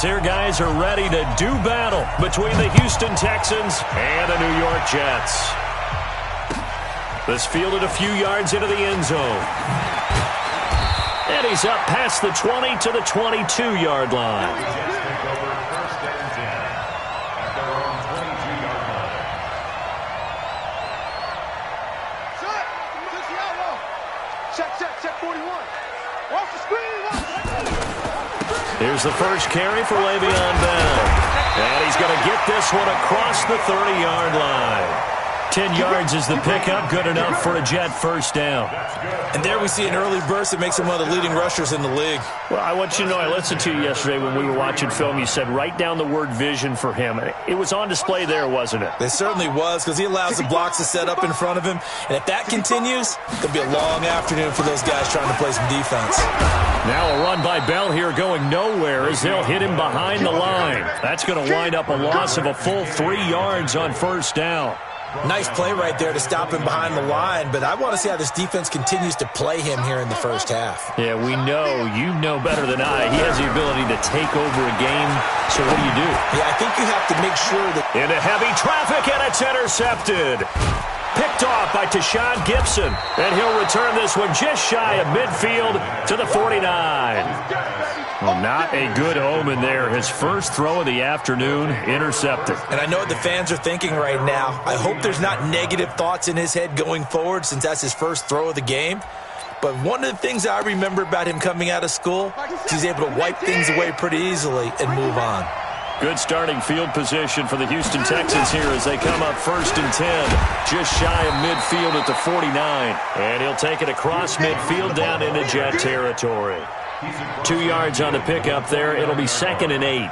Here guys are ready to do battle between the Houston Texans and the New York Jets. This fielded a few yards into the end zone. And he's up past the 20 to the 22-yard line. Here's the first carry for Le'Veon Bell. And he's going to get this one across the 30-yard line. 10 yards is the pickup, good enough for a Jet first down. And there we see an early burst that makes him one of the leading rushers in the league. Well, I want you to know, I listened to you yesterday when we were watching film. You said write down the word vision for him. It was on display there, wasn't it? It certainly was, because he allows the blocks to set up in front of him. And if that continues, it'll be a long afternoon for those guys trying to play some defense. Now a run by Bell here going nowhere as they'll hit him behind the line. That's going to wind up a loss of a full 3 yards on first down. Nice play right there to stop him behind the line, but I want to see how this defense continues to play him here in the first half. Yeah, we know, you know better than I, he has the ability to take over a game, so what do? Yeah, I think you have to make sure that... Into heavy traffic, and it's intercepted. Picked off by Tashawn Gibson, and he'll return this one just shy of midfield to the 49. Well, not a good omen there. His first throw of the afternoon, intercepted. And I know what the fans are thinking right now. I hope there's not negative thoughts in his head going forward since that's his first throw of the game. But one of the things I remember about him coming out of school is he's able to wipe things away pretty easily and move on. Good starting field position for the Houston Texans here as they come up 1st and 10. Just shy of midfield at the 49. And he'll take it across midfield down into Jet territory. 2 yards on the pickup there. It'll be 2nd and 8.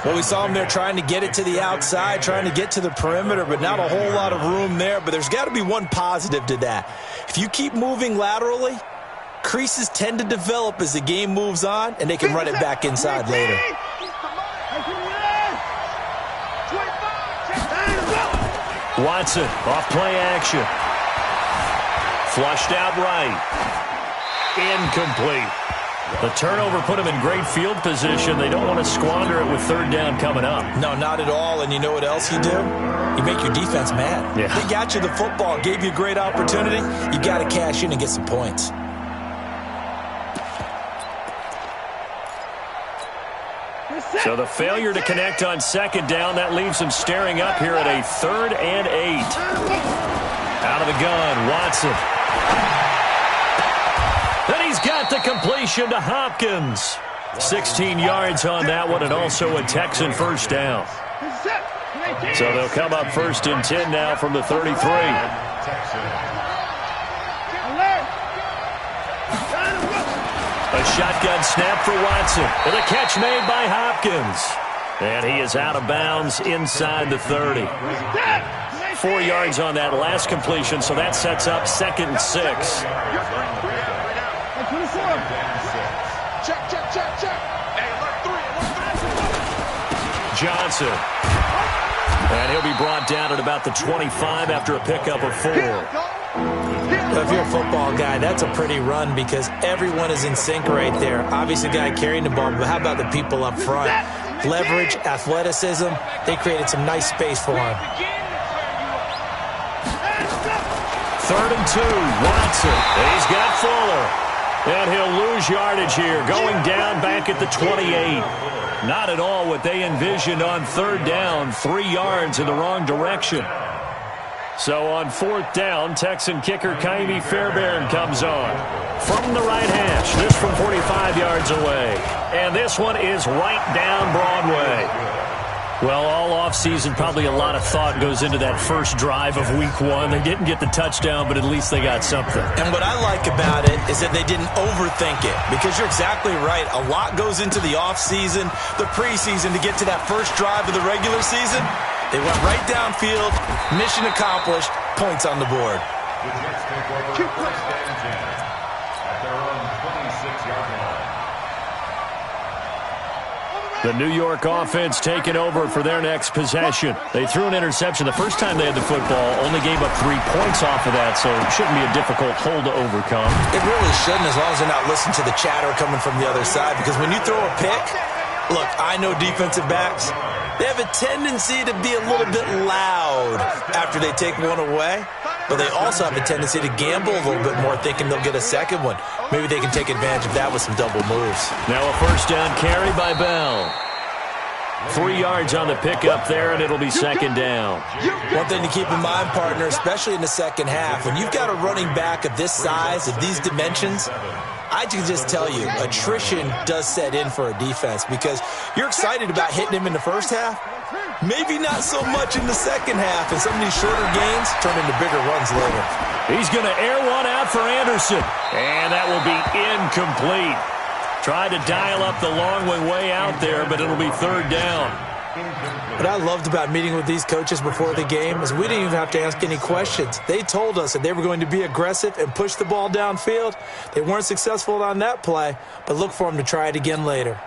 Well, we saw him there trying to get it to the outside, trying to get to the perimeter, but not a whole lot of room there. But there's got to be one positive to that. If you keep moving laterally, creases tend to develop as the game moves on, and they can run it back inside later. Watson, off play action. Flushed out right. Incomplete. The turnover put him in great field position. They don't want to squander it with 3rd down coming up. No, not at all. And you know what else you do? You make your defense mad. Yeah. They got you the football, gave you a great opportunity. You got to cash in and get some points. So the failure to connect on 2nd down, that leaves him staring up here at a 3rd and 8. Out of the gun, Watson. Then he's got the completion to Hopkins. 16 yards on that one, and also a Texan first down. So they'll come up 1st and 10 now from the 33. A shotgun snap for Watson. And a catch made by Hopkins. And he is out of bounds inside the 30. 4 yards on that last completion, so that sets up 2nd and 6. Johnson. And he'll be brought down at about the 25 after a pickup of 4. If you're a football guy, that's a pretty run because everyone is in sync right there. Obviously, the guy carrying the ball, but how about the people up front? Leverage, athleticism, they created some nice space for him. 3rd and 2, Watson. He's got Fuller. And he'll lose yardage here, going down back at the 28. Not at all what they envisioned on 3rd down, 3 yards in the wrong direction. So on 4th down, Texan kicker Kaimi Fairbairn comes on. From the right hash, this from 45 yards away. And this one is right down Broadway. Well, all offseason, probably a lot of thought goes into that first drive of week 1. They didn't get the touchdown, but at least they got something. And what I like about it is that they didn't overthink it, because you're exactly right. A lot goes into the offseason, the preseason, to get to that first drive of the regular season. They went right downfield, mission accomplished, points on the board. The New York offense taking over for their next possession. They threw an interception the first time they had the football, only gave up 3 points off of that, so it shouldn't be a difficult hole to overcome. It really shouldn't, as long as they're not listening to the chatter coming from the other side, because when you throw a pick, Look, I know defensive backs. They have a tendency to be a little bit loud after they take one away, but they also have a tendency to gamble a little bit more, thinking they'll get a second one. Maybe they can take advantage of that with some double moves. Now a first down carry by Bell. 3 yards on the pickup there, and it'll be second down. One thing to keep in mind, partner, especially in the second half, when you've got a running back of this size, of these dimensions, I can just tell you, attrition does set in for a defense because you're excited about hitting him in the first half. Maybe not so much in the second half, and some of these shorter gains turn into bigger runs later. He's going to air one out for Anderson, and that will be incomplete. Tried to dial up the long way out there, but it'll be third down. What I loved about meeting with these coaches before the game is we didn't even have to ask any questions. They told us that they were going to be aggressive and push the ball downfield. They weren't successful on that play, but look for them to try it again later.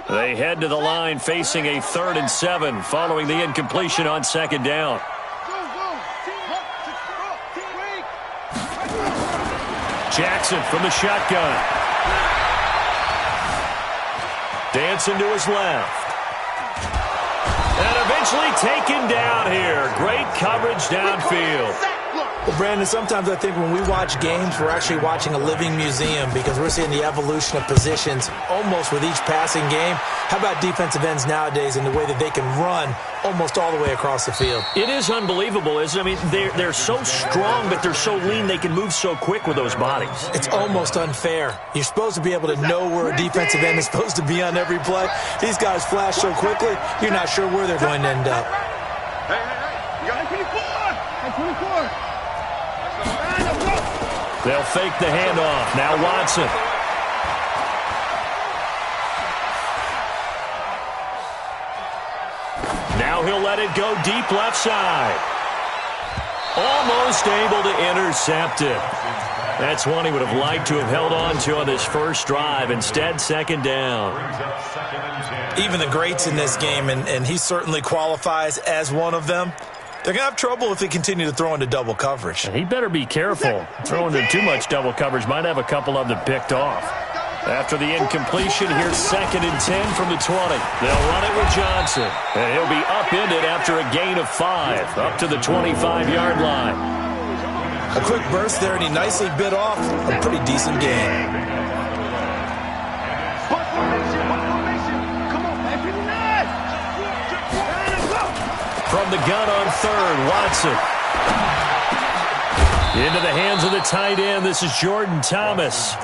They head to the line facing a 3rd and 7 following the incompletion on second down. Jackson from the shotgun. Dancing to his left. And eventually taken down here. Great coverage downfield. Well, Brandon, sometimes I think when we watch games, we're actually watching a living museum because we're seeing the evolution of positions almost with each passing game. How about defensive ends nowadays and the way that they can run almost all the way across the field? It is unbelievable, isn't it? I mean, they're so strong, but they're so lean, they can move so quick with those bodies. It's almost unfair. You're supposed to be able to know where a defensive end is supposed to be on every play. These guys flash so quickly, you're not sure where they're going to end up. You got 24. 24. They'll fake the handoff. Now Watson. Now he'll let it go deep left side. Almost able to intercept it. That's one he would have liked to have held on to on this first drive. Instead, second down. Even the greats in this game, and he certainly qualifies as one of them, they're going to have trouble if they continue to throw into double coverage. And he better be careful. Throwing into too much double coverage might have a couple of them picked off. After the incompletion, here's 2nd and 10 from the 20. They'll run it with Johnson. And he'll be upended after a gain of 5, up to the 25-yard line. A quick burst there, and he nicely bit off a pretty decent gain. From the gun on 3rd, Watson. Into the hands of the tight end. This is Jordan Thomas.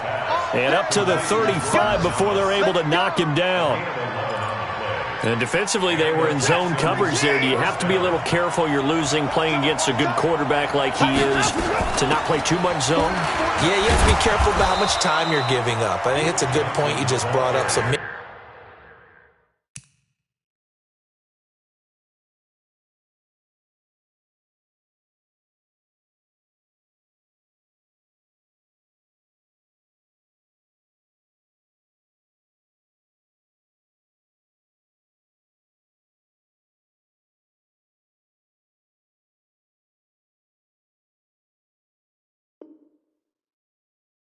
And up to the 35 before they're able to knock him down. And defensively, they were in zone coverage there. Do you have to be a little careful? You're losing playing against a good quarterback like he is to not play too much zone? Yeah, you have to be careful about how much time you're giving up. I think it's a good point you just brought up. So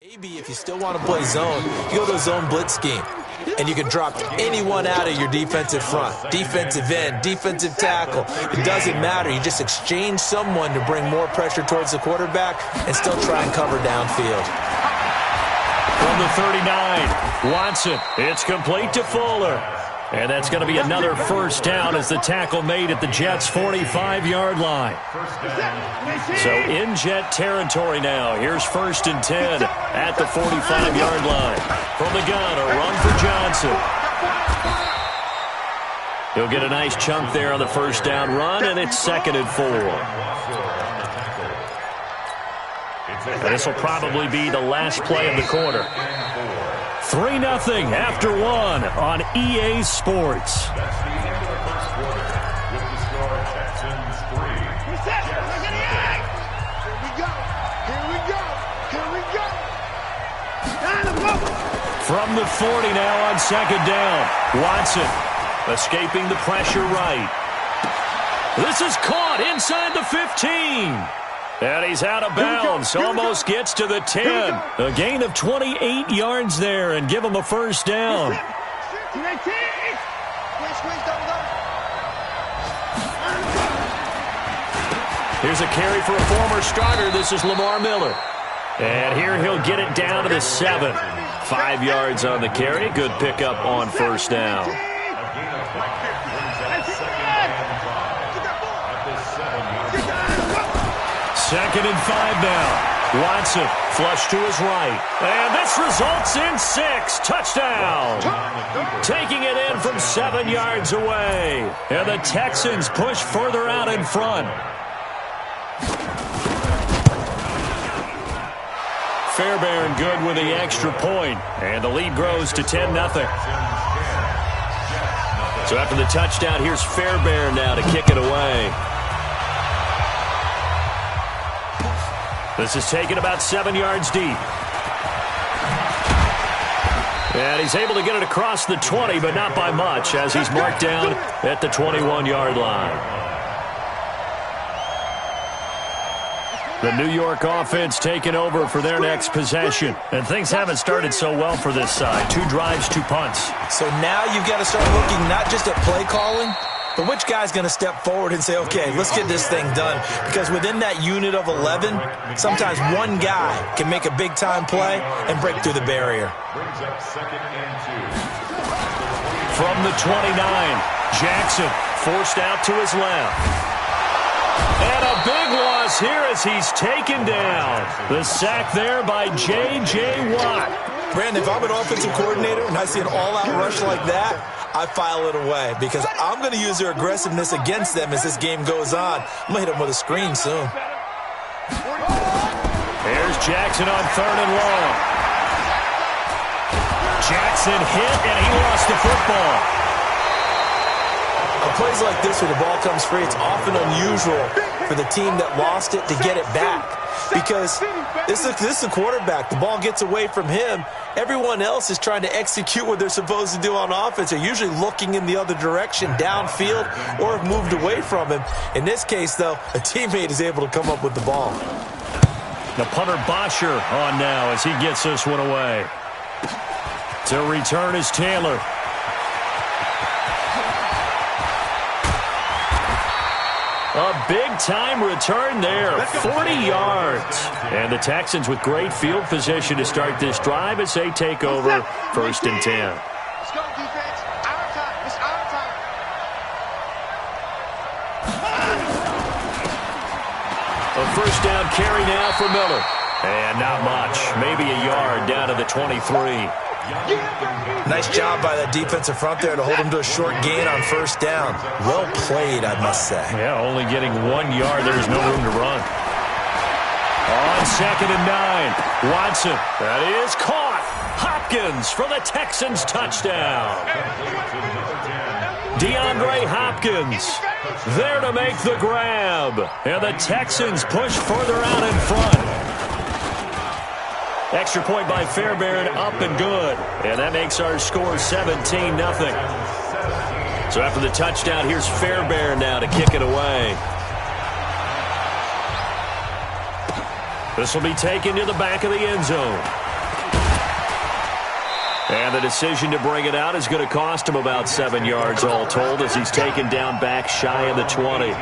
maybe if you still want to play zone, you go to a zone blitz scheme, and you can drop anyone out of your defensive front, defensive end, defensive tackle. It doesn't matter. You just exchange someone to bring more pressure towards the quarterback and still try and cover downfield. From the 39, Watson. It's complete to Fuller. And that's going to be another first down as the tackle made at the Jets' 45-yard line. So in Jet territory now. Here's 1st and 10 at the 45-yard line. From the gun, a run for Johnson. He'll get a nice chunk there on the first down run, and it's 2nd and 4. And this will probably be the last play of the quarter. 3-0 after 1 on EA Sports. From the 40 now on second down. Watson escaping the pressure right. This is caught inside the 15. And he's out of bounds. Almost gets to the 10. A gain of 28 yards there and give him a first down. Here's a carry for a former starter. This is Lamar Miller. And here he'll get it down to the 7. 5 yards on the carry. Good pickup on first down. Second and 5 now. Watson flush to his right. And this results in 6. Touchdown. Taking it in from 7 yards away. And the Texans push further out in front. Fairbairn good with the extra point. And the lead grows to 10-0. So after the touchdown, here's Fairbairn now to kick it away. This is taken about 7 yards deep. And he's able to get it across the 20, but not by much, as he's marked down at the 21-yard line. The New York offense taking over for their next possession. And things haven't started so well for this side. 2 drives, 2 punts. So now you've got to start looking not just at play calling, but which guy's going to step forward and say, okay, let's get this thing done. Because within that unit of 11, sometimes one guy can make a big-time play and break through the barrier. From the 29, Jackson forced out to his left. And a big loss here as he's taken down. The sack there by J.J. Watt. Brandon, if I'm an offensive coordinator and I see an all-out rush like that, I file it away because I'm going to use their aggressiveness against them as this game goes on. I'm going to hit them with a screen soon. There's Jackson on 3rd and long. Jackson hit, and he lost the football. On plays like this where the ball comes free, it's often unusual for the team that lost it to get it back. Because this is a quarterback. The ball gets away from him. Everyone else is trying to execute what they're supposed to do on offense. They're usually looking in the other direction, downfield, or have moved away from him. In this case, though, a teammate is able to come up with the ball. The punter Bosher on now as he gets this one away. To return is Taylor. A big-time return there, 40 yards. And the Texans with great field position to start this drive as they take over 1st and 10. Let's go, defense. Our time. It's our time. A first down carry now for Miller. And not much, maybe a yard down to the 23. Nice job by that defensive front there to hold him to a short gain on first down. Well played, I must say. Yeah, only getting 1 yard. There's no room to run. On 2nd and 9, Watson. That is caught. Hopkins for the Texans touchdown. DeAndre Hopkins there to make the grab. And the Texans push further out in front. Extra point by Fairbairn, up and good. And that makes our score 17-0. So after the touchdown, here's Fairbairn now to kick it away. This will be taken to the back of the end zone. And the decision to bring it out is going to cost him about 7 yards all told as he's taken down back shy of the 20.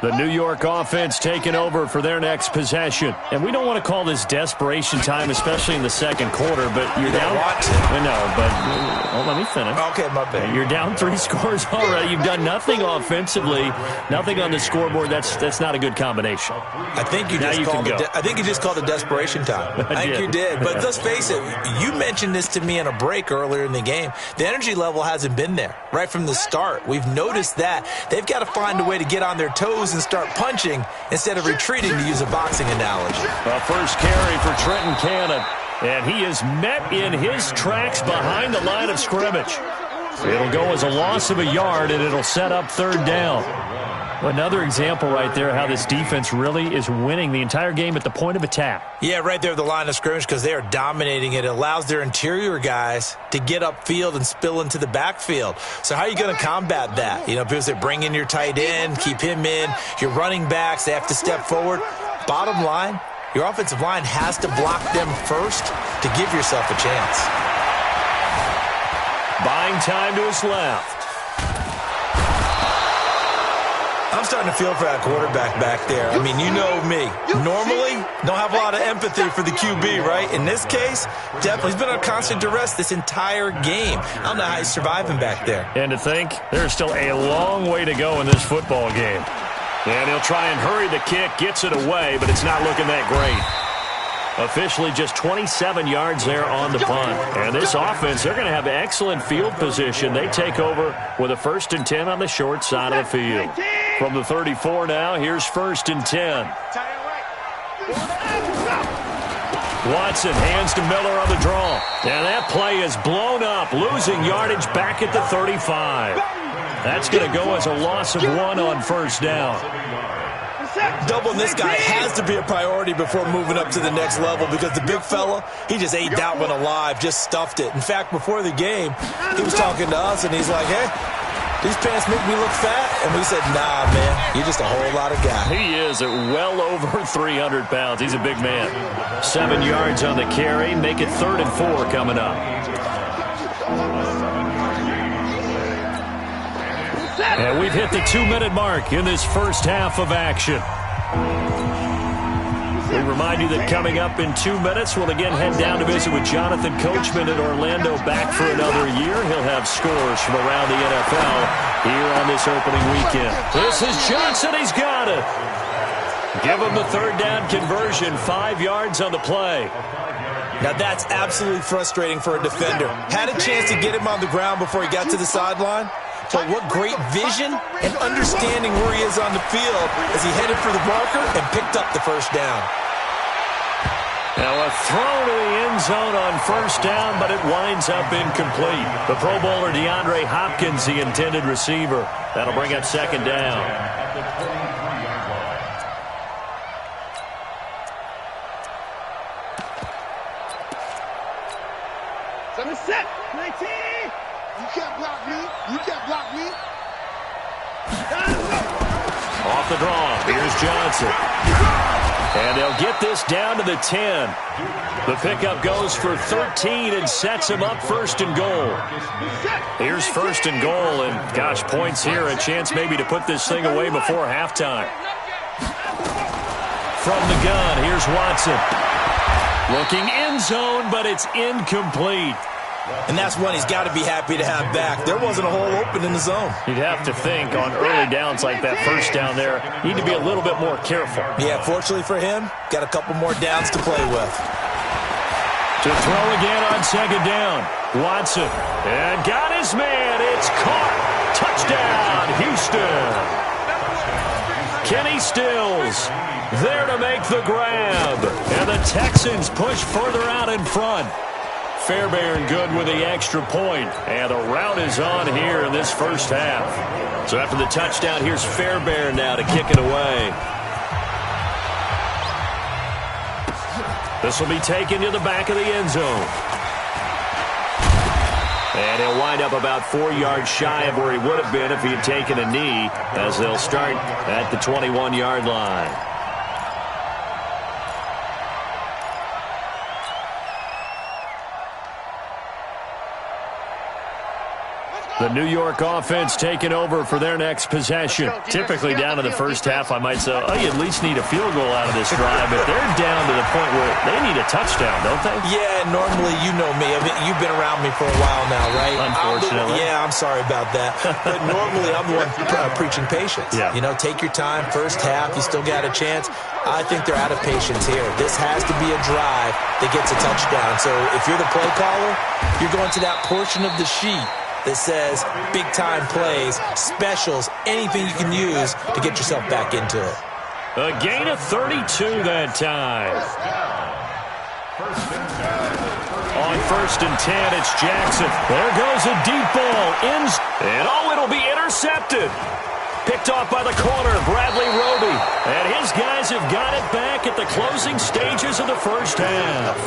The New York offense taking over for their next possession. And we don't want to call this desperation time, especially in the second quarter, but you're down. No, but let me finish. Okay, my bad. You're down 3 scores already. You've done nothing offensively, nothing on the scoreboard. That's not a good combination. I think you just called it desperation time. I think you did. But let's face it, you mentioned this to me in a break earlier in the game. The energy level hasn't been there right from the start. We've noticed that. They've got to find a way to get on their toes and start punching instead of retreating, to use a boxing analogy. First carry for Trenton Cannon. And he is met in his tracks behind the line of scrimmage. It'll go as a loss of a yard, and it'll set up third down. Another example right there how this defense really is winning the entire game at the point of attack. Yeah, right there at the line of scrimmage because they are dominating it. It allows their interior guys to get upfield and spill into the backfield. So how are you going to combat that? You know, people say bring in your tight end, keep him in. Your running backs, they have to step forward. Bottom line, your offensive line has to block them first to give yourself a chance. Buying time to his left. I'm starting to feel for that quarterback back there. I mean, you know me. Normally, don't have a lot of empathy for the QB, right? In this case, definitely. He's been under constant duress this entire game. I don't know how he's surviving back there. And to think, there's still a long way to go in this football game. And he'll try and hurry the kick, gets it away, but it's not looking that great. Officially just 27 yards there on the punt. And this offense, they're going to have excellent field position. They take over with a 1st and 10 on the short side of the field. From the 34 now, here's 1st and 10. Watson hands to Miller on the draw. And that play is blown up, losing yardage back at the 35. That's going to go as a loss of 1 on 1st down. Doubling this guy has to be a priority before moving up to the next level because the big fella, he just ate that one alive, just stuffed it. In fact, before the game, he was talking to us, and he's like, hey, these pants make me look fat. And we said, nah, man, you're just a whole lot of guy. He is at well over 300 pounds. He's a big man. 7 yards on the carry. Make it 3rd and 4 coming up. And we've hit the 2-minute mark in this first half of action. We remind you that coming up in 2 minutes, we'll again head down to visit with Jonathan Coachman in Orlando, back for another year. He'll have scores from around the NFL here on this opening weekend. This is Johnson. He's got it. Give him the 3rd down conversion, 5 yards on the play. Now that's absolutely frustrating for a defender. Had a chance to get him on the ground before he got to the sideline. But what great vision and understanding where he is on the field as he headed for the marker and picked up the 1st down. Now a throw to the end zone on 1st down, but it winds up incomplete. The Pro Bowler DeAndre Hopkins, the intended receiver. That'll bring up 2nd down. Set. 19. You can't block me. You can't block me. Off the draw. Here's Johnson. And they'll get this down to the 10. The pickup goes for 13 and sets him up 1st and goal. Here's 1st and goal, and gosh, points here, a chance maybe to put this thing away before halftime. From the gun, here's Watson. Looking end zone, but it's incomplete. And that's one he's got to be happy to have back. There wasn't a hole open in the zone. You'd have to think on early downs like that 1st down there, need to be a little bit more careful. Yeah, fortunately for him, got a couple more downs to play with. To throw again on 2nd down. Watson. And got his man. It's caught. Touchdown, Houston. Kenny Stills there to make the grab. And the Texans push further out in front. Fairbairn good with the extra point. And the rout is on here in this 1st half. So after the touchdown, here's Fairbairn now to kick it away. This will be taken to the back of the end zone. And he'll wind up about 4 yards shy of where he would have been if he had taken a knee, as they'll start at the 21-yard line. The New York offense taking over for their next possession. Typically down to the 1st half, I might say, oh, you at least need a field goal out of this drive. But they're down to the point where they need a touchdown, don't they? Yeah, normally, you know me. I mean, you've been around me for a while now, right? Unfortunately. I'm sorry about that. But normally, I'm the one preaching patience. Yeah. You know, take your time. 1st half, you still got a chance. I think they're out of patience here. This has to be a drive that gets a touchdown. So if you're the play caller, you're going to that portion of the sheet that says big-time plays, specials, anything you can use to get yourself back into it. A gain of 32 that time. on 1st and 10, it's Jackson. There goes a deep ball. And it'll be intercepted. Picked off by the corner, Bradley Roby. And his guys have got it back at the closing stages of the first half.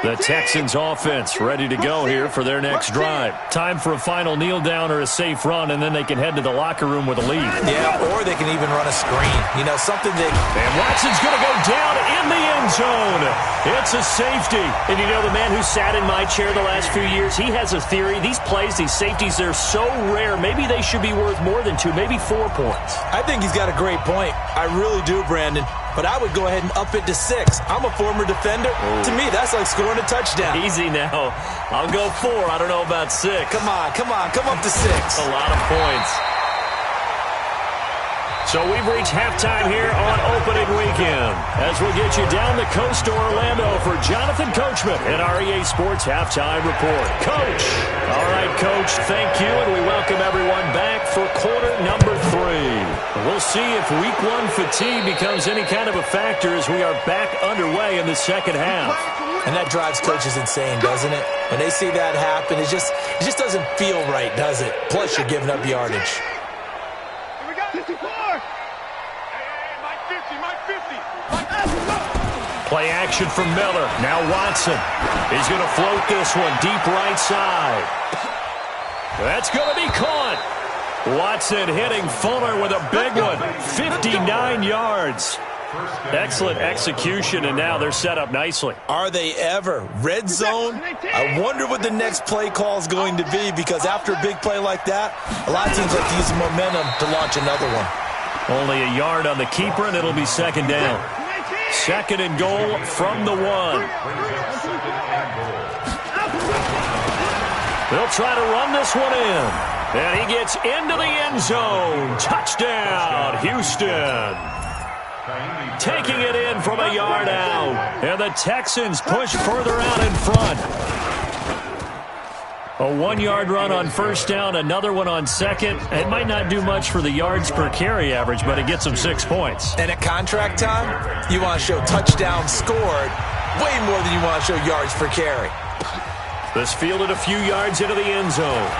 The Texans offense ready to go here for their next drive. Time for a final kneel down or a safe run, and then they can head to the locker room with a lead. Yeah, or they can even run a screen. You know, something that... And Watson's going to go down in the end zone. It's a safety. And you know, the man who sat in my chair the last few years, he has a theory. These plays, these safeties, they're so rare. Maybe they should be worth more than 2, maybe 4 points. I think he's got a great point. I really do, Brandon. But I would go ahead and up it to 6. I'm a former defender. Ooh. To me, that's like scoring a touchdown. Easy now. I'll go 4. I don't know about 6. Come on. Come up to 6. A lot of points. So we've reached halftime here on opening weekend as we'll get you down the coast to Orlando for Jonathan Coachman in our EA Sports Halftime Report. Coach. All right, Coach, thank you, and we welcome everyone back for quarter number 3. We'll see if week 1 fatigue becomes any kind of a factor as we are back underway in the second half. And that drives coaches insane, doesn't it? When they see that happen, it just doesn't feel right, does it? Plus, you're giving up yardage. Play action from Miller. Now Watson. He's going to float this one deep right side. That's going to be caught. Watson hitting Fuller with a big one. 59 yards. Excellent execution, and now they're set up nicely. Are they ever? Red zone? I wonder what the next play call is going to be, because after a big play like that, a lot of teams like to use momentum to launch another one. Only a yard on the keeper, and it'll be second down. Second and goal from the 1. They'll try to run this one in. And he gets into the end zone. Touchdown, Houston. Taking it in from a yard out. And the Texans push further out in front. A 1-yard run on first down, another one on second. It might not do much for the yards per carry average, but it gets them 6 points. And at contract time, you want to show touchdowns scored way more than you want to show yards per carry. This fielded a few yards into the end zone.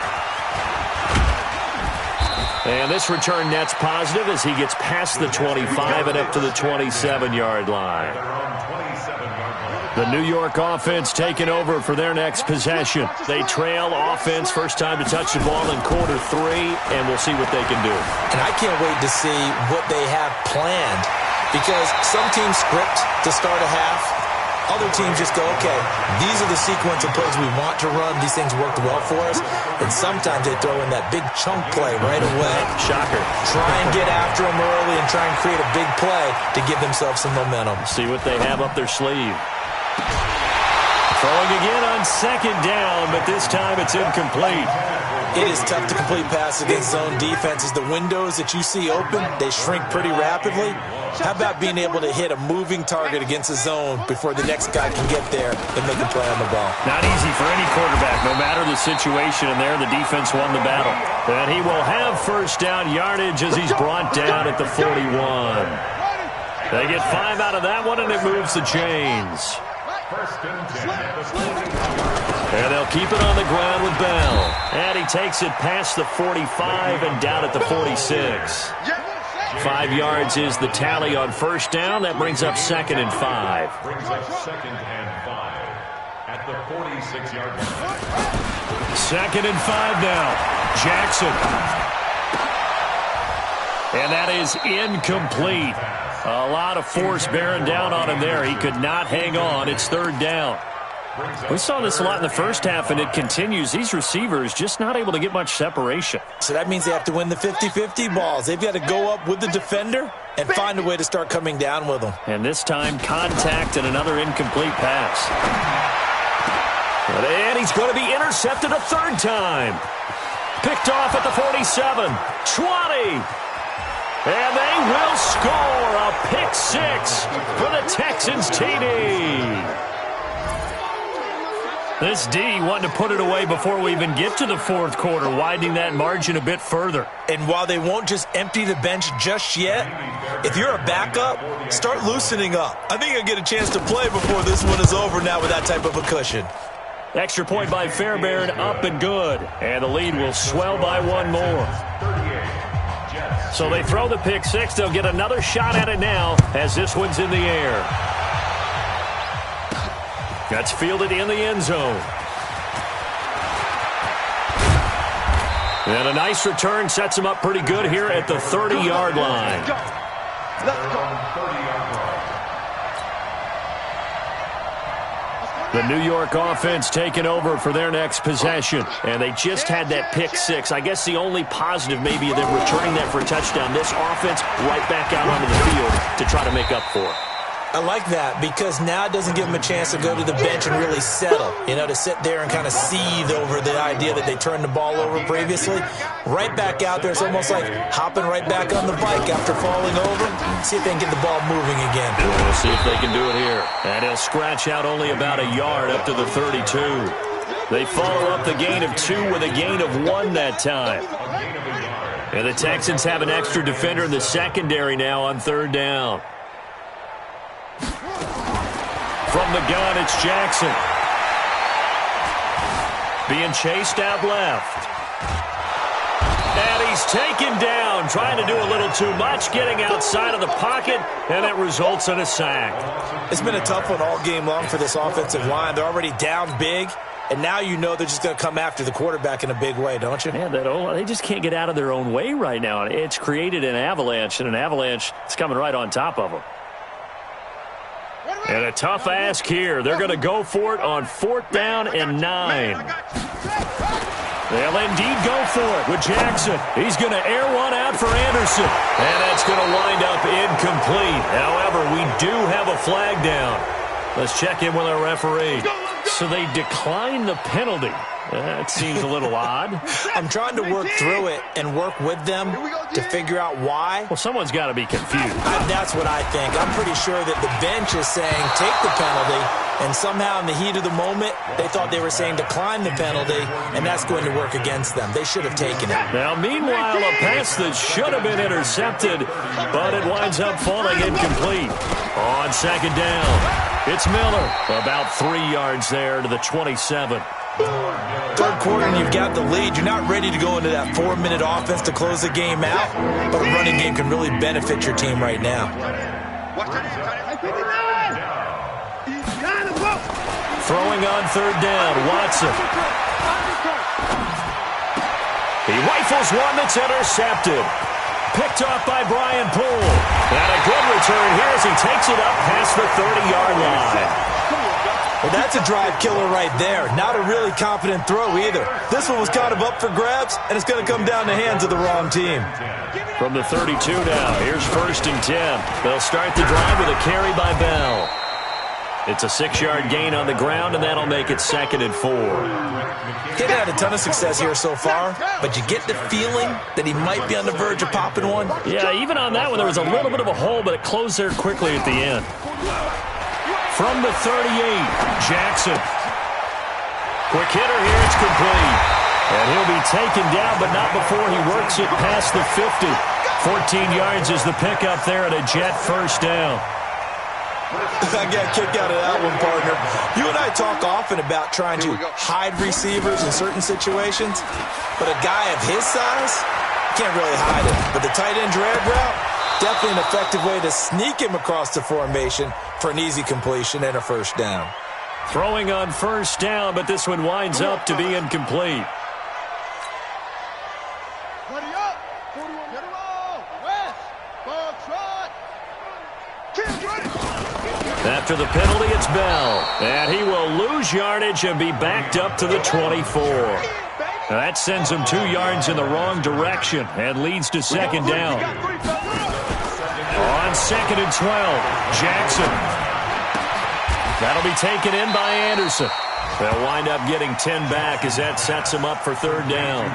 And this return net's positive as he gets past the 25 and up to the 27-yard line. The New York offense taking over for their next possession. They trail offense, first time to touch the ball in quarter 3, and we'll see what they can do. And I can't wait to see what they have planned, because some teams script to start a half. Other teams just go, okay, these are the sequence of plays we want to run. These things worked well for us. And sometimes they throw in that big chunk play right away. Shocker. Try and get after them early and try and create a big play to give themselves some momentum. See what they have up their sleeve. Throwing again on second down, but this time it's incomplete. It is tough to complete passes against zone defenses. The windows that you see open, they shrink pretty rapidly. How about being able to hit a moving target against a zone before the next guy can get there and make a play on the ball? Not easy for any quarterback, no matter the situation, and there the defense won the battle. And he will have first down yardage as he's brought down at the 41. They get 5 out of that one, and it moves the chains. And they'll keep it on the ground with Bell. And he takes it past the 45 and down at the 46. 5 yards is the tally on first down. That brings up second and 5. Brings up second and 5 at the 46-yard line. Second and 5 now. Jackson. And that is incomplete. A lot of force bearing down on him there. He could not hang on. It's third down. We saw this a lot in the first half, and it continues. These receivers just not able to get much separation. So that means they have to win the 50-50 balls. They've got to go up with the defender and find a way to start coming down with them. And this time, contact and another incomplete pass. And he's going to be intercepted a third time. Picked off at the 47, 20. And they will score a pick 6 for the Texans TD. This D wanting to put it away before we even get to the fourth quarter, widening that margin a bit further. And while they won't just empty the bench just yet, if you're a backup, start loosening up. I think you'll get a chance to play before this one is over now with that type of a cushion. Extra point by Fairbairn, up and good. And the lead will swell by one more. So they throw the pick six. They'll get another shot at it now as this one's in the air. That's fielded in the end zone. And a nice return sets him up pretty good here at the 30-yard line. The New York offense taking over for their next possession. And they just had that pick six. I guess the only positive maybe of them returning that for a touchdown. This offense right back out onto the field to try to make up for it. I like that because now it doesn't give them a chance to go to the bench and really settle, to sit there and kind of seethe over the idea that they turned the ball over previously. Right back out there, it's almost like hopping right back on the bike after falling over. See if they can get the ball moving again. We'll see if they can do it here. And he'll scratch out only about a yard up to the 32. They follow up the gain of 2 with a gain of 1 that time. And the Texans have an extra defender in the secondary now on third down. From the gun, it's Jackson. Being chased out left. And he's taken down, trying to do a little too much, getting outside of the pocket, and it results in a sack. It's been a tough one all game long for this offensive line. They're already down big, and now you know they're just going to come after the quarterback in a big way, don't you? Man, they just can't get out of their own way right now. It's created an avalanche, and an avalanche is coming right on top of them. And a tough ask here. They're going to go for it on 4th down and 9. They'll indeed go for it with Jackson. He's going to air one out for Anderson. And that's going to wind up incomplete. However, we do have a flag down. Let's check in with our referee. So they decline the penalty. That seems a little odd. I'm trying to work through it and work with them to figure out why. Well, someone's got to be confused. That's what I think. I'm pretty sure that the bench is saying take the penalty, and somehow in the heat of the moment, they thought they were saying decline the penalty, and that's going to work against them. They should have taken it. Now, meanwhile, a pass that should have been intercepted, but it winds up falling incomplete. On 2nd down, it's Miller. About 3 yards there to the 27. Third quarter and you've got the lead. You're not ready to go into that 4-minute offense to close the game out, but a running game can really benefit your team right now. Throwing on 3rd down, Watson. He rifles one that's intercepted. Picked off by Brian Poole. And a good return here as he takes it up past the 30-yard line. Well, that's a drive killer right there. Not a really confident throw either. This one was kind of up for grabs, and it's going to come down the hands of the wrong team. From the 32 now, here's 1st and 10. They'll start the drive with a carry by Bell. It's a 6-yard gain on the ground, and that'll make it 2nd and 4. He hasn't had a ton of success here so far, but you get the feeling that he might be on the verge of popping one. Yeah, even on that one, there was a little bit of a hole, but it closed there quickly at the end. From the 38, Jackson. Quick hitter here, it's complete. And he'll be taken down, but not before he works it past the 50. 14 yards is the pickup there at a Jet 1st down. I got a kick out of that one, partner. You and I talk often about trying to hide receivers in certain situations, but a guy of his size can't really hide it. But the tight end drag route, definitely an effective way to sneak him across the formation for an easy completion and a 1st down. Throwing on 1st down, but this one winds up to be incomplete. After the penalty, it's Bell. And he will lose yardage and be backed up to the 24. That sends him 2 yards in the wrong direction and leads to 2nd down. On 2nd and 12, Jackson. That'll be taken in by Anderson. They'll wind up getting 10 back as that sets him up for 3rd down.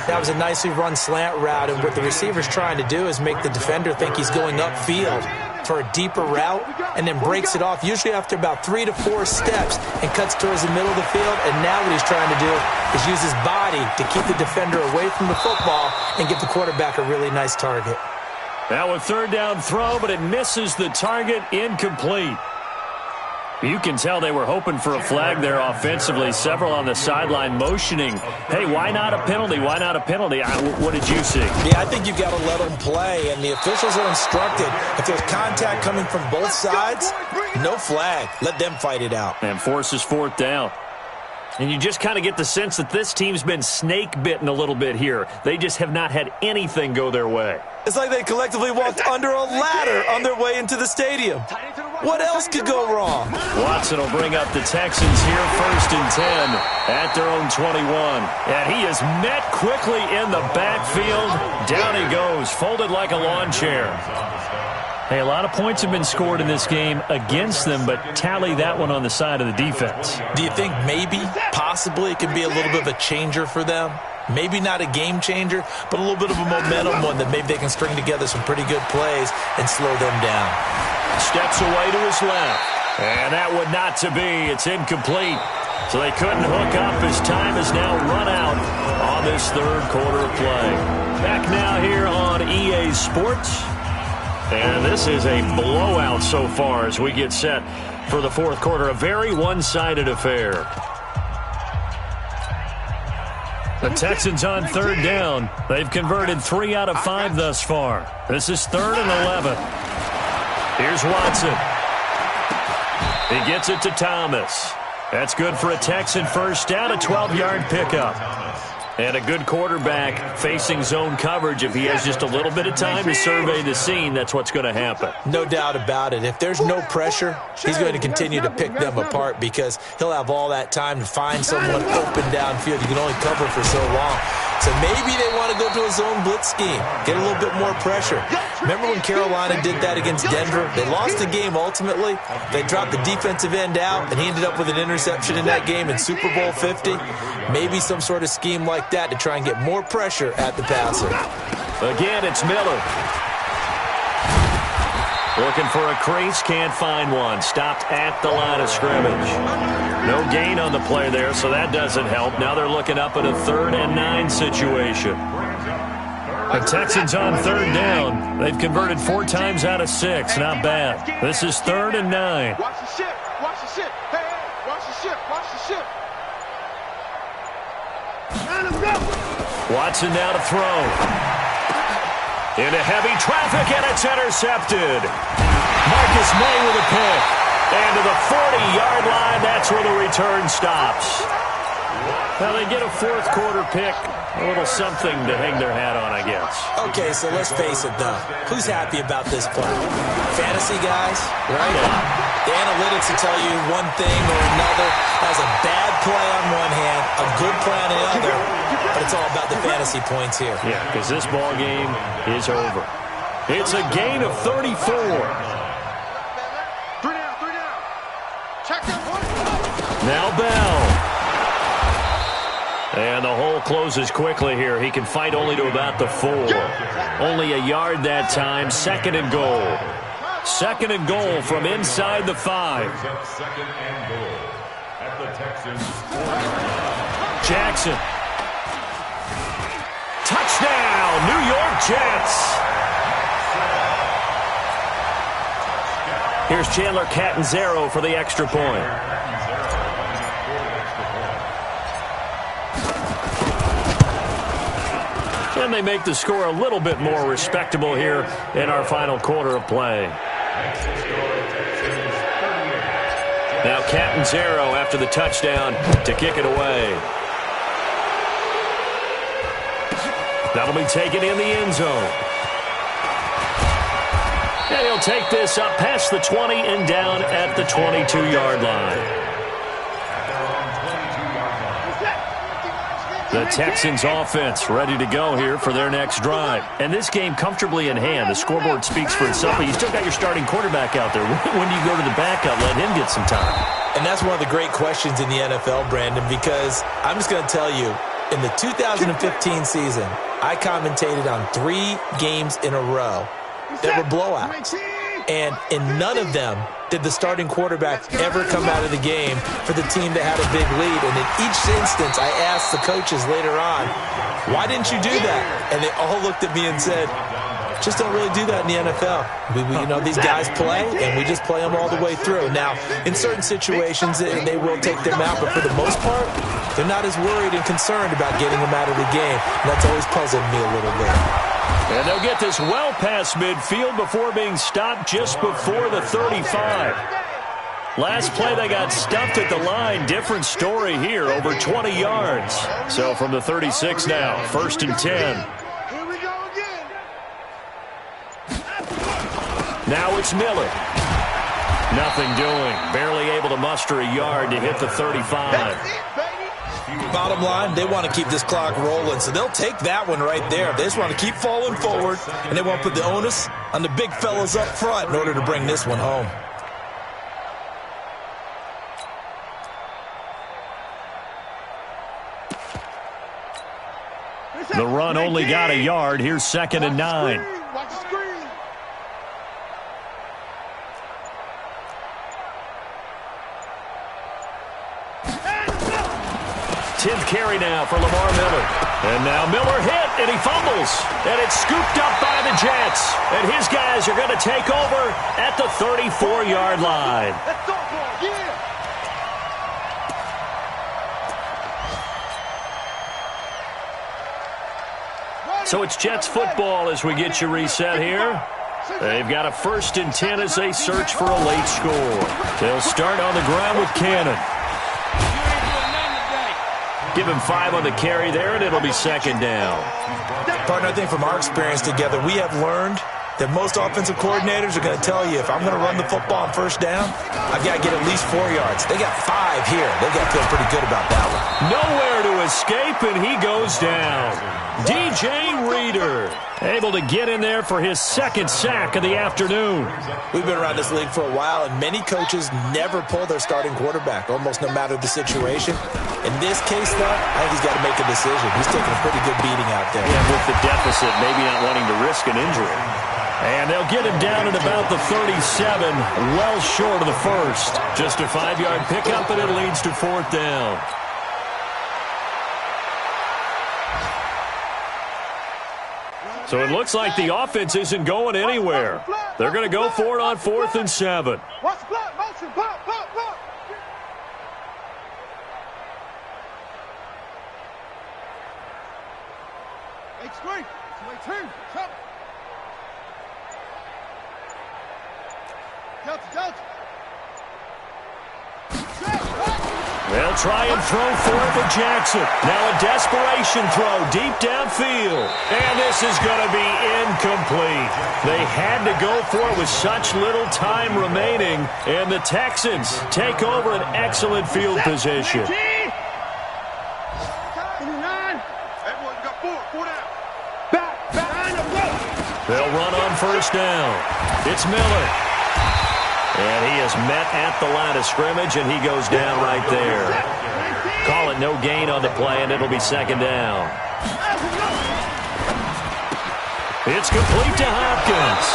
That was a nicely run slant route, and what the receiver's trying to do is make the defender think he's going upfield. for a deeper route and then breaks it off, usually after about 3 to 4 steps, and cuts towards the middle of the field. And now what he's trying to do is use his body to keep the defender away from the football and give the quarterback a really nice target. Now a third down throw, but it misses the target, incomplete. You can tell they were hoping for a flag there offensively. Several on the sideline motioning, hey, why not a penalty? Why not a penalty? What did you see? Yeah, I think you've got to let them play, and the officials are instructed. If there's contact coming from both sides, no flag. Let them fight it out. And forces fourth down. And you just kind of get the sense that this team's been snake-bitten a little bit here. They just have not had anything go their way. It's like they collectively walked under a ladder on their way into the stadium. What else could go wrong? Watson will bring up the Texans here, 1st and 10 at their own 21. And he is met quickly in the backfield. Down he goes, folded like a lawn chair. Hey, a lot of points have been scored in this game against them, but tally that one on the side of the defense. Do you think maybe, possibly, it could be a little bit of a changer for them? Maybe not a game changer, but a little bit of a momentum one that maybe they can string together some pretty good plays and slow them down. Steps away to his left. And that would not to be. It's incomplete. So they couldn't hook up as time has now run out on this third quarter of play. Back now here on EA Sports. And this is a blowout so far as we get set for the fourth quarter. A very one-sided affair. The Texans on third down. They've converted 3 out of 5 thus far. This is 3rd and 11. Here's Watson. He gets it to Thomas. That's good for a Texan first down, a 12-yard pickup. And a good quarterback facing zone coverage. If he has just a little bit of time to survey the scene, that's what's going to happen. No doubt about it. If there's no pressure, he's going to continue to pick them apart because he'll have all that time to find someone open downfield. You can only cover for so long. So maybe they want to go to a zone blitz scheme, get a little bit more pressure. Remember when Carolina did that against Denver? They lost the game ultimately. They dropped the defensive end out, and he ended up with an interception in that game in Super Bowl 50. Maybe some sort of scheme like that to try and get more pressure at the passer. Again, it's Miller. Looking for a crease, can't find one. Stopped at the line of scrimmage. No gain on the play there, so that doesn't help. Now they're looking up at a 3rd and 9 situation. The Texans on third down. They've converted 4 times out of 6. Not bad. This is 3rd and 9. Watch the ship. Watch the ship. Hey, hey, watch the ship. Watch the ship. Let him go. Watson now to throw. Into heavy traffic, and it's intercepted. Marcus May with a pick. And to the 40-yard line, that's where the return stops. Now they get a fourth quarter pick. A little something to hang their hat on, I guess. Okay, so let's face it, though. Who's happy about this play? Fantasy guys, right? Yeah. The analytics will tell you one thing or another. Has a bad play on one hand, a good play on the other, but it's all about the fantasy points here. Yeah, because this ball game is over. It's a gain of 34. 3 down. Check that one. Now Bell. And the hole closes quickly here. He can fight only to about the 4. Only a yard that time. 2nd and goal. 2nd and goal from inside the 5. 2nd and goal at the Texans. Jackson. Touchdown, New York Jets. Here's Chandler Catanzaro for the extra point. And they make the score a little bit more respectable here in our final quarter of play. Now Catanzaro after the touchdown to kick it away. That'll be taken in the end zone. And he'll take this up past the 20 and down at the 22-yard line. The Texans offense ready to go here for their next drive. And this game comfortably in hand. The scoreboard speaks for itself, but you still got your starting quarterback out there. When do you go to the backup? Let him get some time. And that's one of the great questions in the NFL, Brandon, because I'm just going to tell you, in the 2015 season, I commentated on 3 games in a row that were blowouts. And in none of them did the starting quarterback ever come out of the game for the team that had a big lead. And in each instance, I asked the coaches later on, why didn't you do that? And they all looked at me and said, just don't really do that in the NFL. These guys play, and we just play them all the way through. Now, in certain situations, they will take them out, but for the most part, they're not as worried and concerned about getting them out of the game. And that's always puzzled me a little bit. And they'll get this well past midfield before being stopped just before the 35. Last play, they got stuffed at the line. Different story here, over 20 yards. So from the 36 now, 1st and 10. Now it's Miller. Nothing doing. Barely able to muster a yard to hit the 35. Bottom line, they want to keep this clock rolling, so they'll take that one right there. They just want to keep falling forward, and they want to put the onus on the big fellas up front in order to bring this one home. The run only got a yard. Here's 2nd and 9. 10th carry now for Lamar Miller. And now Miller hit, and he fumbles. And it's scooped up by the Jets. And his guys are going to take over at the 34-yard line. So it's Jets football as we get you reset here. They've got a 1st and 10 as they search for a late score. They'll start on the ground with Cannon. Give him 5 on the carry there, and it'll be 2nd down. Partner, I think from our experience together, we have learned that most offensive coordinators are going to tell you, if I'm going to run the football on 1st down, I've got to get at least 4 yards. They got 5 here. They got to feel pretty good about that one. Nowhere to escape, and he goes down. DJ Reader able to get in there for his 2nd sack of the afternoon. We've been around this league for a while, and many coaches never pull their starting quarterback, almost no matter the situation. In this case, though, I think he's got to make a decision. He's taking a pretty good beating out there. Yeah, with the deficit, maybe not wanting to risk an injury. And they'll get him down at about the 37, well short of the 1st. Just a 5-yard pickup, and it leads to 4th down. So it looks like the offense isn't going anywhere. They're going to go for it on 4th and 7. Watch the block, motion, block. H3, 2-2, trouble. Delta. They'll try and throw for it with Jackson. Now a desperation throw deep downfield. And this is going to be incomplete. They had to go for it with such little time remaining. And the Texans take over an excellent field position. They'll run on 1st down. It's Miller. And he is met at the line of scrimmage, and he goes down right there. Call it no gain on the play, and it'll be 2nd down. It's complete to Hopkins.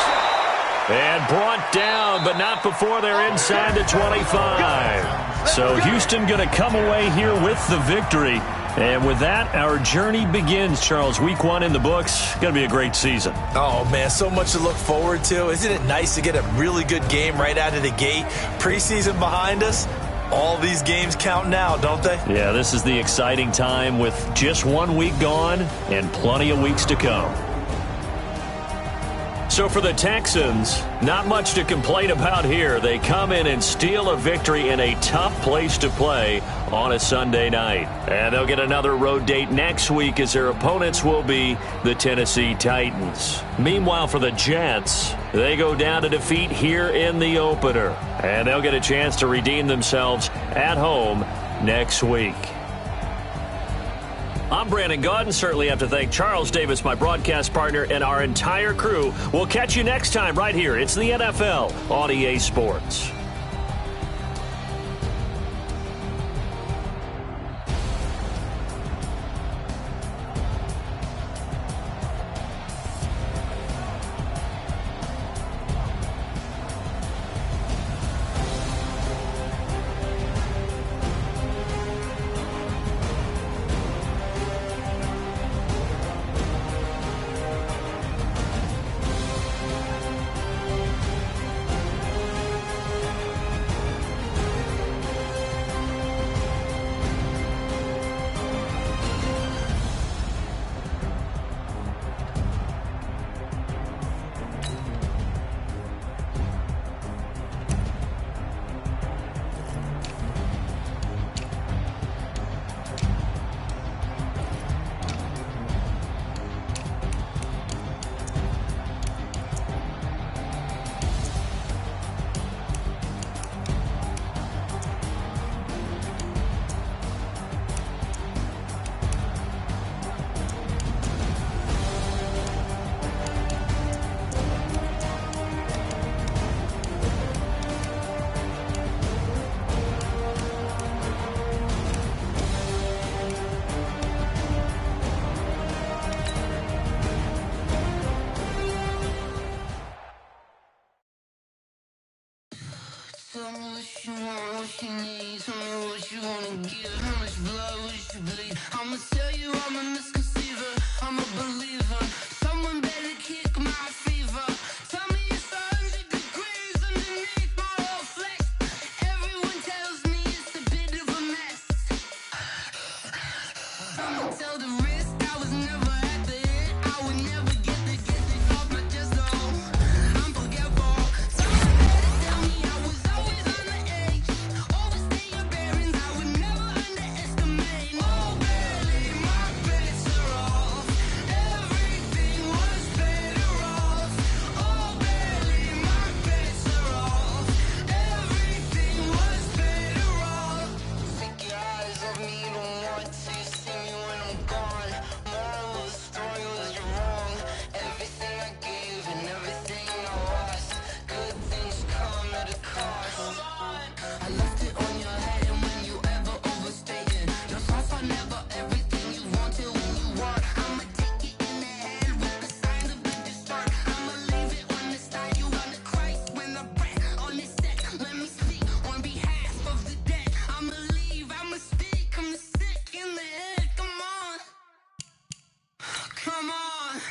And brought down, but not before they're inside the 25. So Houston going to come away here with the victory. And with that, our journey begins, Charles. Week 1 in the books. Going to be a great season. Oh, man, so much to look forward to. Isn't it nice to get a really good game right out of the gate? Preseason behind us. All these games count now, don't they? Yeah, this is the exciting time with just 1 week gone and plenty of weeks to come. So for the Texans, not much to complain about here. They come in and steal a victory in a tough place to play on a Sunday night. And they'll get another road date next week as their opponents will be the Tennessee Titans. Meanwhile, for the Jets, they go down to defeat here in the opener. And they'll get a chance to redeem themselves at home next week. I'm Brandon Gaudin. Certainly have to thank Charles Davis, my broadcast partner, and our entire crew. We'll catch you next time right here. It's the NFL on EA Sports. what you want, what you need. Tell me what you wanna give. How much blood would you bleed? I'ma tell you I'm a misconceiver. I'm a believer. Someone better kick my fever. Tell me it's 100 degrees underneath my whole flesh. Everyone tells me it's a bit of a mess. I'ma tell the risk I was never at the hit. I would never get the off my chest though. I'm forgetful. Someone better tell me I was always on the edge. Overstay your bearings, I would never underestimate. Oh, barely, my bets are off. Everything was better off. Oh, barely, my bets are off. Everything was better off. Take your eyes off me, you don't want to see me when I'm gone. Moral of the story was you're wrong. Everything I gave and everything I lost. Good things come at a cost. I left it on your head, and when you ever overstay it, your thoughts are never everything you wanted when you want. I'ma take it in the head with the signs of the distort. I'ma leave it on the side. You wanna Christ when I breath on this set. Let me speak on behalf of the dead. I'ma leave, I'ma speak. I'm the sick in the head. Come on, come on.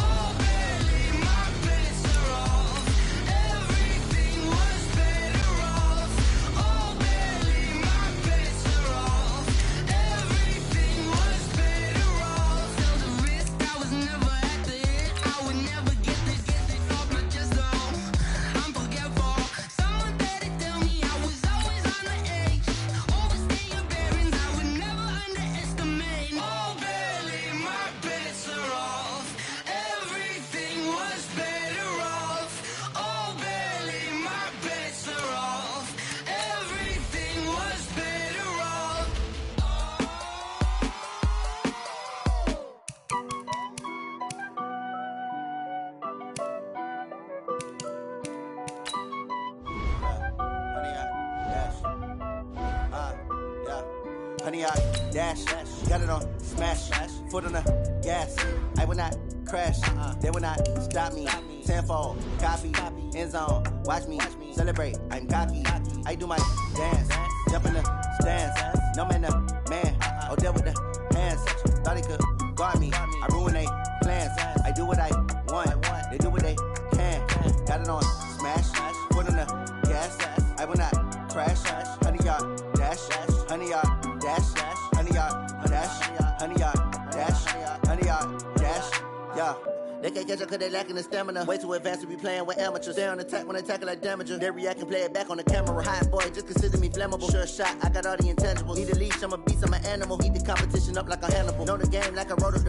Oh, barely, my bets are off. Everything was better off. Oh, barely, my bets are off. Everything was better off. Tell the risk I was never at the hit. I would never get the off my chest though. I'm forgetful. Someone better tell me I was always on the edge. Overstay your bearings, I would never underestimate. Oh, barely, my bets are off. Everything was better off. Oh, barely, my bets are off. Everything was better off. Honey, I dash, got it on smash, foot on the gas. I will not crash, they will not stop me. Tenfold, copy, end zone, watch me celebrate. I'm cocky, I do my dance, jump in the stands. No man, the man, oh, deal with the hands. Thought he could guard me, I ruin they plans. I do what I want, they do what they can. Got it on smash, foot on the gas. I will not crash, honey, y'all dash, honey, y'all dash, honey, y'all dash, honey, y'all dash, honey, y'all dash, yeah. They can't catch up cause they lacking the stamina. Way too advanced to be playing with amateurs. Stay on attack when they tackle like damager. They react and play it back on the camera. Hot boy, just consider me flammable. Sure shot, I got all the intangibles. Need a leash, I'm a beast, I'm an animal. Heat the competition up like a Hannibal. Know the game like I wrote up the